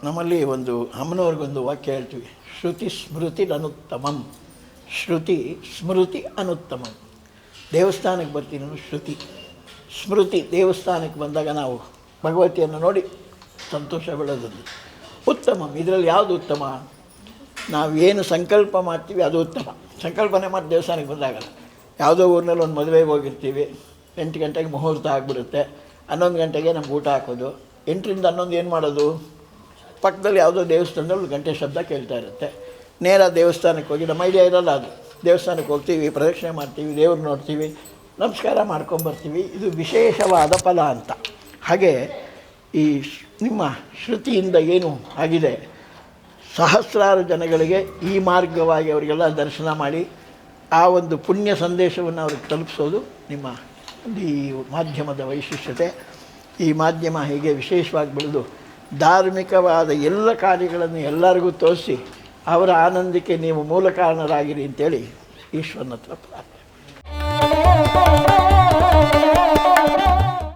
ನಮ್ಮಲ್ಲಿ ಒಂದು ಅಮ್ಮನವ್ರಿಗೊಂದು ವಾಕ್ಯ ಹೇಳ್ತೀವಿ, ಶ್ರುತಿ ಸ್ಮೃತಿ ಅನುತ್ತಮಂ. ಶ್ರುತಿ ಸ್ಮೃತಿ ಅನುತ್ತಮಂ. ದೇವಸ್ಥಾನಕ್ಕೆ ಬರ್ತೀನಿ ಅನ್ನೋ ಶ್ರುತಿ. ಸ್ಮೃತಿ, ದೇವಸ್ಥಾನಕ್ಕೆ ಬಂದಾಗ ನಾವು ಭಗವತಿಯನ್ನು ನೋಡಿ ಸಂತೋಷ ಬೆಳೆದದ್ದು. ಉತ್ತಮಂ, ಇದರಲ್ಲಿ ಯಾವುದು ಉತ್ತಮ? ನಾವೇನು ಸಂಕಲ್ಪ ಮಾಡ್ತೀವಿ ಅದು ಉತ್ತಮ. ಸಂಕಲ್ಪನೆ ಮಾಡಿ ದೇವಸ್ಥಾನಕ್ಕೆ ಬಂದಾಗಲ್ಲ. ಯಾವುದೋ ಊರಿನಲ್ಲಿ ಒಂದು ಮದುವೆಗೆ ಹೋಗಿರ್ತೀವಿ, 8 ಗಂಟೆಗೆ ಮುಹೂರ್ತ ಆಗಿಬಿಡುತ್ತೆ, 11 ಗಂಟೆಗೆ ನಮ್ಗೆ ಊಟ ಹಾಕೋದು. 8ರಿಂದ 11 ಏನು ಮಾಡೋದು? ಪಕ್ಕದಲ್ಲಿ ಯಾವುದೋ ದೇವಸ್ಥಾನದಲ್ಲಿ 1 ಗಂಟೆ ಶಬ್ದ ಕೇಳ್ತಾ ಇರುತ್ತೆ. ನೇರ ದೇವಸ್ಥಾನಕ್ಕೆ ಹೋಗಿ, ನಮ್ಮ ಐಡಿಯಾ ಇರೋಲ್ಲ ಅದು. ದೇವಸ್ಥಾನಕ್ಕೆ ಹೋಗ್ತೀವಿ, ಪ್ರದಕ್ಷಿಣೆ ಮಾಡ್ತೀವಿ, ದೇವ್ರು ನೋಡ್ತೀವಿ, ನಮಸ್ಕಾರ ಮಾಡ್ಕೊಂಬರ್ತೀವಿ. ಇದು ವಿಶೇಷವಾದ ಫಲ ಅಂತ. ಹಾಗೆ ಈ ನಿಮ್ಮ ಶ್ರುತಿಯಿಂದ ಏನು ಆಗಿದೆ, ಸಹಸ್ರಾರು ಜನಗಳಿಗೆ ಈ ಮಾರ್ಗವಾಗಿ ಅವರಿಗೆಲ್ಲ ದರ್ಶನ ಮಾಡಿ ಆ ಒಂದು ಪುಣ್ಯ ಸಂದೇಶವನ್ನು ಅವ್ರಿಗೆ ತಲುಪಿಸೋದು ನಿಮ್ಮ ಈ ಮಾಧ್ಯಮದ ವೈಶಿಷ್ಟ್ಯತೆ. ಈ ಮಾಧ್ಯಮ ಹೀಗೆ ವಿಶೇಷವಾಗಿ ಬೆಳೆದು ಧಾರ್ಮಿಕವಾದ ಎಲ್ಲ ಕಾರ್ಯಗಳನ್ನು ಎಲ್ಲರಿಗೂ ತೋರಿಸಿ ಅವರ ಆನಂದಕ್ಕೆ ನೀವು ಮೂಲ ಕಾರಣರಾಗಿರಿ ಅಂತೇಳಿ ಈಶ್ವರನ ಹತ್ರ ಪ್ರಾರ್ಥನೆ.